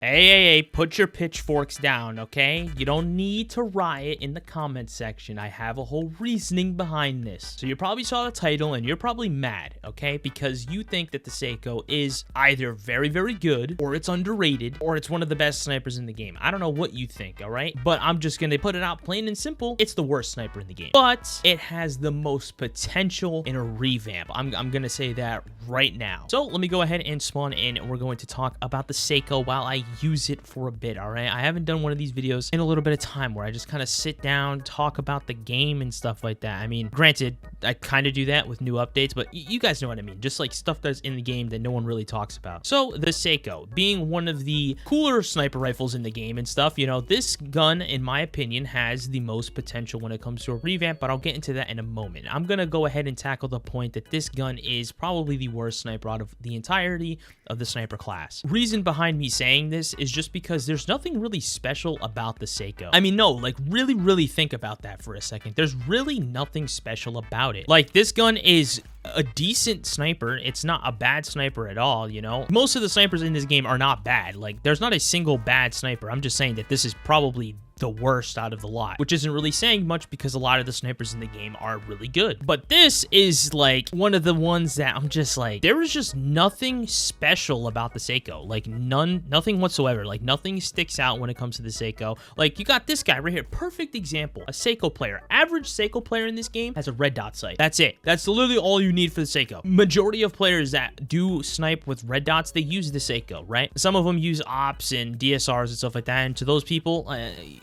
Hey, put your pitchforks down, okay? You don't need to riot in the comment section. I have a whole reasoning behind this. So you probably saw the title and you're probably mad, okay? Because you think that the Seiko is either very, very good, or it's underrated, or it's one of the best snipers in the game. I don't know what you think, all right? But I'm just gonna put it out plain and simple. It's the worst sniper in the game. But it has the most potential in a revamp. I'm gonna say that right now. So let me go ahead and spawn in, and we're going to talk about the Seiko while I use it for a bit. All right, I haven't done one of these videos in a little bit of time where I just kind of sit down, talk about the game and stuff like that. I mean, granted, I kind of do that with new updates, but you guys know what I mean, just like stuff that's in the game that no one really talks about. So the Seiko, being one of the cooler sniper rifles in the game and stuff, you know, this gun in my opinion has the most potential when it comes to a revamp, but I'll get into that in a moment. I'm gonna go ahead and tackle the point that this gun is probably the worst sniper out of the entirety of the sniper class. Reason behind me saying this is just because there's nothing really special about the Seiko. I mean, no, like really think about that for a second. There's really nothing special about it. Like, this gun is a decent sniper. It's not a bad sniper at all, you know? Most of the snipers in this game are not bad. Like, there's not a single bad sniper. I'm just saying that this is probably the worst out of the lot, which isn't really saying much because a lot of the snipers in the game are really good. But this is like one of the ones that I'm just like, there is just nothing special about the Seiko. Like, nothing whatsoever. Like, nothing sticks out when it comes to the Seiko. Like, you got this guy right here, perfect example. A Seiko player, average Seiko player in this game has a red dot sight. That's it. That's literally all you need for the Seiko. Majority of players that do snipe with red dots, they use the Seiko, right? Some of them use ops and DSRs and stuff like that, and to those people,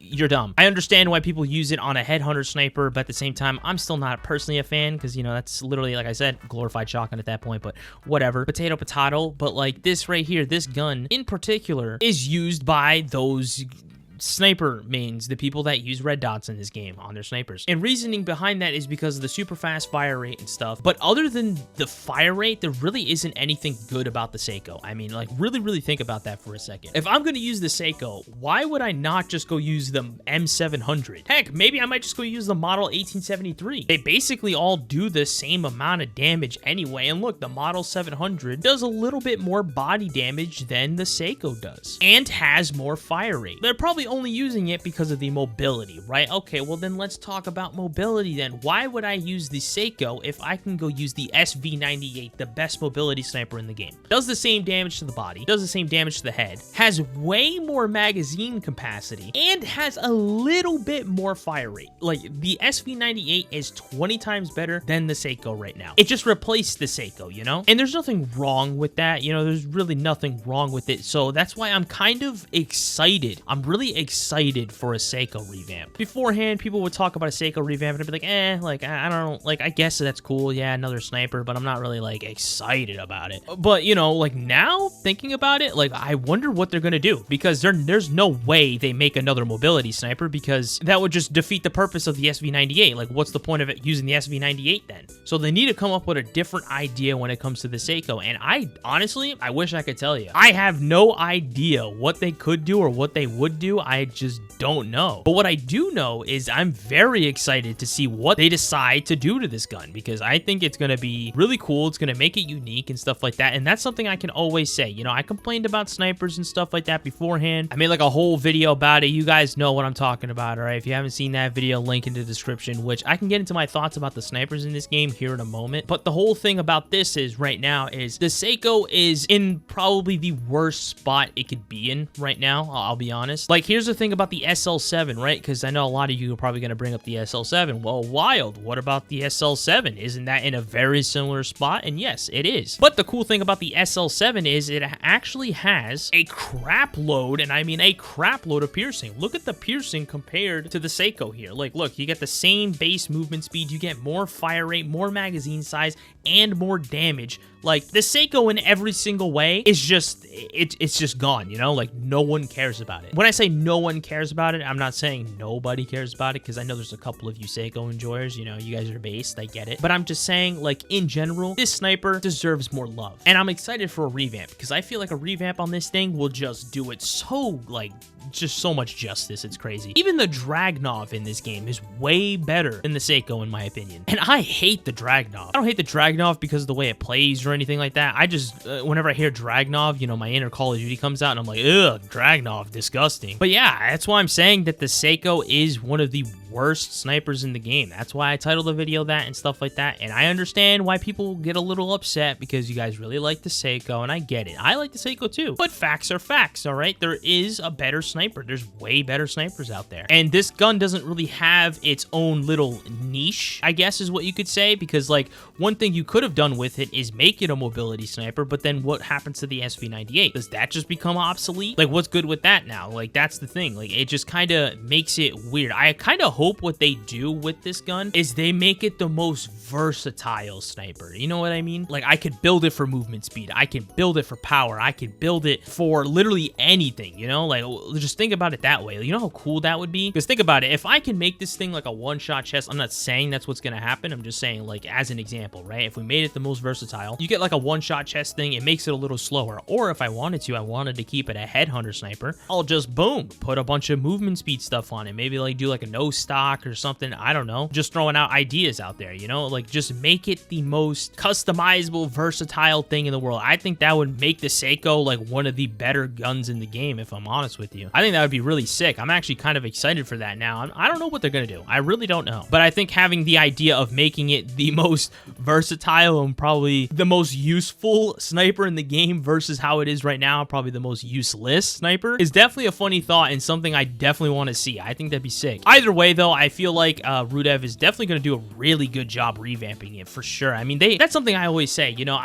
you're dumb. I understand why people use it on a headhunter sniper, but at the same time, I'm still not personally a fan because, you know, that's literally, like I said, glorified shotgun at that point, but whatever. Potato, potato. But like this right here, this gun in particular is used by those sniper mains, the people that use red dots in this game on their snipers. And reasoning behind that is because of the super fast fire rate and stuff. But other than the fire rate, there really isn't anything good about the Seiko. I mean, like, really think about that for a second. If I'm going to use the Seiko, why would I not just go use the M700? Heck, maybe I might just go use the model 1873. They basically all do the same amount of damage anyway. And look, the model 700 does a little bit more body damage than the Seiko does and has more fire rate. They're probably only using it because of the mobility, right? Okay, well then let's talk about mobility then. Why would I use the Seiko if I can go use the SV98, the best mobility sniper in the game? Does the same damage to the body, does the same damage to the head, has way more magazine capacity, and has a little bit more fire rate. Like, the SV98 is 20 times better than the Seiko right now. It just replaced the Seiko, you know? And there's nothing wrong with that, you know, there's really nothing wrong with it. So that's why I'm kind of excited. I'm really excited for a Seiko revamp. Beforehand, people would talk about a Seiko revamp and I'd be like, like, I don't know, like, I guess that's cool, yeah, another sniper, but I'm not really, like, excited about it. But, you know, like, now, thinking about it, like, I wonder what they're gonna do, because there's no way they make another mobility sniper, because that would just defeat the purpose of the SV98. Like, what's the point of it using the SV98 then? So they need to come up with a different idea when it comes to the Seiko, and I wish I could tell you. I have no idea what they could do or what they would do. I just don't know. But what I do know is I'm very excited to see what they decide to do to this gun, because I think it's going to be really cool. It's going to make it unique and stuff like that. And that's something I can always say. You know, I complained about snipers and stuff like that beforehand. I made like a whole video about it. You guys know what I'm talking about, all right? If you haven't seen that video, link in the description, which I can get into my thoughts about the snipers in this game here in a moment. But the whole thing about this is right now is the Seiko is in probably the worst spot it could be in right now. I'll be honest. Like, here's the thing about the SL7, right? Because I know a lot of you are probably going to bring up the SL7. Well, wild. What about the SL7? Isn't that in a very similar spot? And yes, it is. But the cool thing about the SL7 is it actually has a crap load, and I mean a crap load of piercing. Look at the piercing compared to the Seiko here. Like, look, you get the same base movement speed, you get more fire rate, more magazine size, and more damage. Like, the Seiko in every single way is just, it's just gone, you know? Like, no one cares about it. When I say no one cares about it. I'm not saying nobody cares about it, because I know there's a couple of you Seiko enjoyers, you know, you guys are based, I get it. But I'm just saying, like, in general, this sniper deserves more love. And I'm excited for a revamp, because I feel like a revamp on this thing will just do it so, like, just so much justice. It's crazy. Even the Dragnov in this game is way better than the Seiko, in my opinion. And I hate the Dragnov. I don't hate the Dragnov because of the way it plays or anything like that. I just, whenever I hear Dragnov, you know, my inner Call of Duty comes out and I'm like, ugh, Dragnov, disgusting. But yeah, that's why I'm saying that the Seiko is one of the worst snipers in the game. That's why I titled the video that and stuff like that. And I understand why people get a little upset, because you guys really like the Seiko, and I get it. I like the Seiko too. But facts are facts, all right? There is a better sniper. There's way better snipers out there. And this gun doesn't really have its own little niche, I guess is what you could say, because like one thing you could have done with it is make it a mobility sniper, but then what happens to the SV98? Does that just become obsolete? Like, what's good with that now? Like, that's the thing. Like, it just kind of makes it weird. I kind of hope what they do with this gun is they make it the most versatile sniper. You know what I mean? Like, I could build it for movement speed. I can build it for power. I can build it for literally anything, you know? Like, just think about it that way. You know how cool that would be? Because think about it. If I can make this thing like a one-shot chest, I'm not saying that's what's going to happen. I'm just saying, like, as an example, right? If we made it the most versatile, you get like a one-shot chest thing, it makes it a little slower. Or if I wanted to keep it a headhunter sniper, I'll just, boom, put a bunch of movement speed stuff on it. Maybe like do like a no stock or something. I don't know. Just throwing out ideas out there, you know? Like, just make it the most customizable, versatile thing in the world. I think that would make the Seiko like one of the better guns in the game, if I'm honest with you. I think that would be really sick. I'm actually kind of excited for that now. I don't know what they're gonna do. I really don't know. But I think having the idea of making it the most versatile and probably the most useful sniper in the game versus how it is right now, probably the most useless sniper, is definitely a funny thought and something I definitely want to see. I think that'd be sick. Either way, though, I feel like Rudev is definitely going to do a really good job revamping it, for sure. I mean, that's something I always say. You know,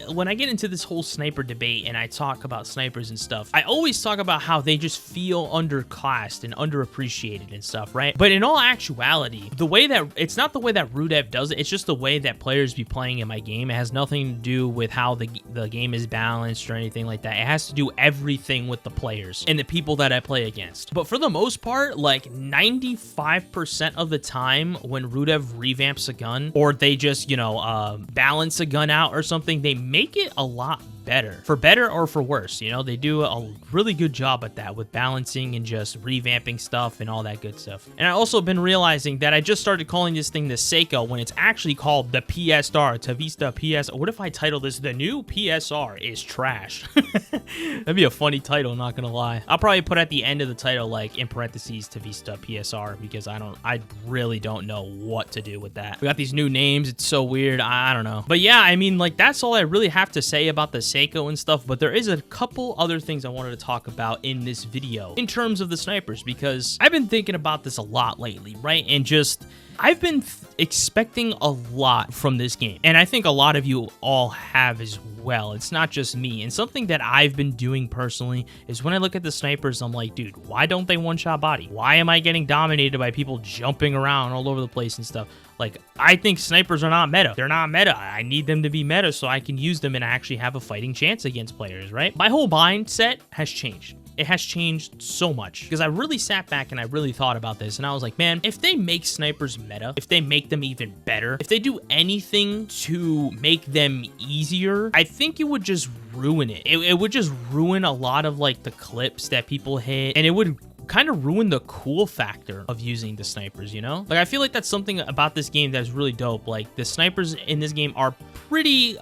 when I get into this whole sniper debate and I talk about snipers and stuff, I always talk about how they just feel underclassed and underappreciated and stuff, right? But in all actuality, it's not the way that Rudev does it, it's just the way that players be playing in my game. It has nothing to do with how the game is balanced or anything like that. It has to do everything with the players and the people that I play against. But for the most part, like 95% of the time when Rudev revamps a gun, or they just, you know, balance a gun out or something, they make it a lot better. For better or for worse, you know, they do a really good job at that with balancing and just revamping stuff and all that good stuff. And I also been realizing that I just started calling this thing the Seiko when it's actually called the PSR, Tavista PS. What if I title this the new PSR is trash? That'd be a funny title, not gonna lie. I'll probably put at the end of the title, like in parentheses, Tavista PSR, because I really don't know what to do with that. We got these new names, it's so weird. I don't know. But yeah, I mean, like, that's all I really have to say about the Seiko and stuff, but there is a couple other things I wanted to talk about in this video in terms of the snipers, because I've been thinking about this a lot lately, right? And just, I've been expecting a lot from this game, and I think a lot of you all have as well. It's not just me. And something that I've been doing personally is when I look at the snipers, I'm like, dude, why don't they one-shot body? Why am I getting dominated by people jumping around all over the place and stuff? Like, I think snipers are not meta. They're not meta. I need them to be meta so I can use them and actually have a fighting chance against players, right? My whole mindset has changed. It has changed so much, because I really sat back and I really thought about this, and I was like, man, if they make snipers meta, if they make them even better, if they do anything to make them easier, I think it would just ruin it. It would just ruin a lot of like the clips that people hit, and it would kind of ruin the cool factor of using the snipers, you know? Like, I feel like that's something about this game that's really dope. Like, the snipers in this game are pretty,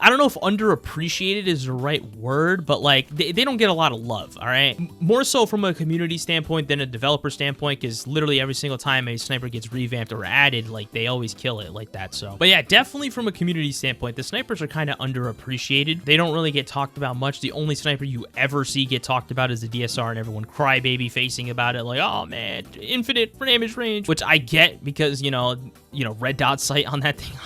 I don't know if underappreciated is the right word, but like they don't get a lot of love, all right? More so from a community standpoint than a developer standpoint, because literally every single time a sniper gets revamped or added, like they always kill it like that. So, but yeah, definitely from a community standpoint, the snipers are kind of underappreciated. They don't really get talked about much. The only sniper you ever see get talked about is the DSR, and everyone crybaby facing about it, like, oh man, infinite damage range, which I get, because you know, red dot sight on that thing.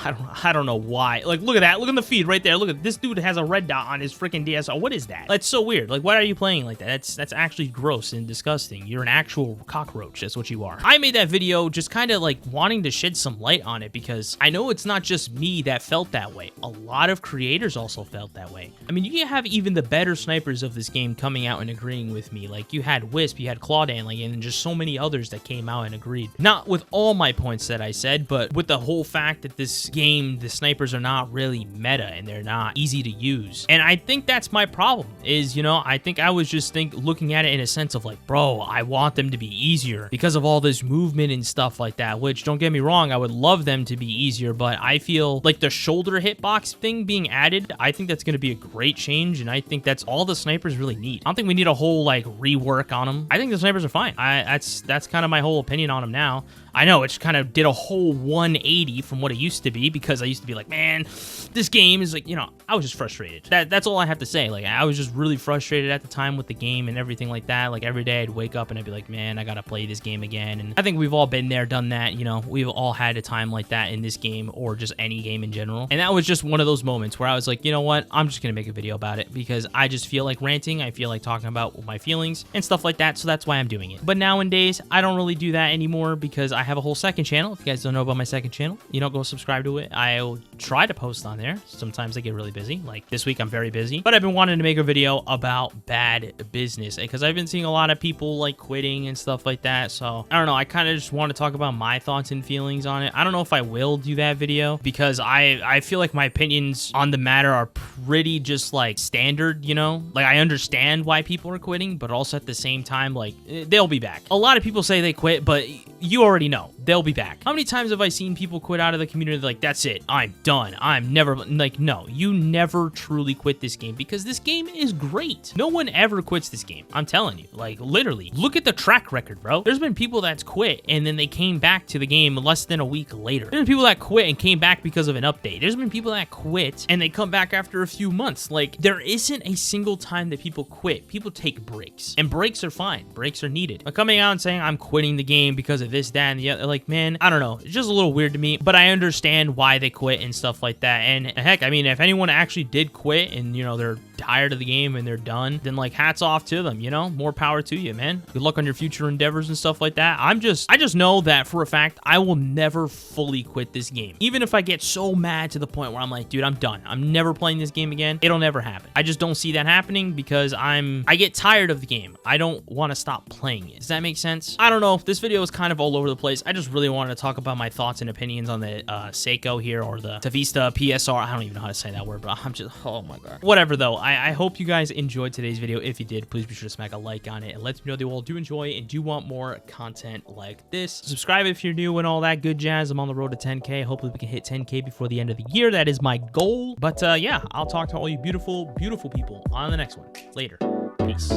I don't know why. Like, look at that. Look at the feed right right there. Look at this dude has a red dot on his freaking DSR. What is that? That's so weird. Like, why are you playing like that? That's actually gross and disgusting. You're an actual cockroach. That's what you are. I made that video just kind of like wanting to shed some light on it because I know it's not just me that felt that way. A lot of creators also felt that way. I mean, you have even the better snipers of this game coming out and agreeing with me. Like, you had Wisp, you had Claudan, like, and just so many others that came out and agreed. Not with all my points that I said, but with the whole fact that this game, the snipers are not really meta and they're not easy to use. And I think that's my problem is, you know, I think I was just looking at it in a sense of like, bro, I want them to be easier because of all this movement and stuff like that, which don't get me wrong, I would love them to be easier, but I feel like the shoulder hitbox thing being added, I think that's going to be a great change, and I think that's all the snipers really need. I don't think we need a whole like rework on them. I think the snipers are fine. That's kind of my whole opinion on them now. I know it kind of did a whole 180 from what it used to be because I used to be like, man, this game is like, you know, I was just frustrated. That's all I have to say. Like, I was just really frustrated at the time with the game and everything like that. Like, every day I'd wake up and I'd be like, man, I gotta play this game again. And I think we've all been there, done that. You know, we've all had a time like that in this game or just any game in general. And that was just one of those moments where I was like, you know what? I'm just gonna make a video about it because I just feel like ranting. I feel like talking about my feelings and stuff like that. So that's why I'm doing it. But nowadays, I don't really do that anymore because I have a whole second channel. If you guys don't know about my second channel, you know, go subscribe to it. I'll try to post on there. Sometimes I get really busy. Like this week, I'm very busy. But I've been wanting to make a video about bad business because I've been seeing a lot of people like quitting and stuff like that. So I don't know. I kind of just want to talk about my thoughts and feelings on it. I don't know if I will do that video because I feel like my opinions on the matter are pretty just like standard, you know? Like, I understand why people are quitting, but also at the same time, like, they'll be back. A lot of people say they quit, but you already know they'll be back. How many times have I seen people quit out of the community like, that's it, I'm done, I'm never, like, no, you never truly quit this game because this game is great. No one ever quits this game. I'm telling you, like, literally, look at the track record, bro. There's been people that's quit and then they came back to the game less than a week later. There's been people that quit and came back because of an update. There's been people that quit and they come back after a few months. Like, there isn't a single time that people quit. People take breaks, and breaks are fine. Breaks are needed. But coming out and saying I'm quitting the game because of this, that, and the other, like, man, I don't know. It's just a little weird to me, but I understand why they quit and stuff like that. And heck, I mean, if anyone actually did quit and, you know, they're tired of the game and they're done, then like, hats off to them, you know? More power to you, man. Good luck on your future endeavors and stuff like that. I just know that for a fact, I will never fully quit this game. Even if I get so mad to the point where I'm like, dude, I'm done. I'm never playing this game again. It'll never happen. I just don't see that happening because I get tired of the game. I don't want to stop playing it. Does that make sense? I don't know. This video is kind of all over the place. I just really wanted to talk about my thoughts and opinions on the Seiko here, or the Tavista PSR. I don't even know how to say that word, but I'm just, oh my god. Whatever though. I hope you guys enjoyed today's video. If you did, please be sure to smack a like on it and let me know that you all do enjoy and do want more content like this. Subscribe if you're new and all that good jazz. I'm on the road to 10K. Hopefully we can hit 10K before the end of the year. That is my goal. But yeah, I'll talk to all you beautiful, beautiful people on the next one. Later. Peace.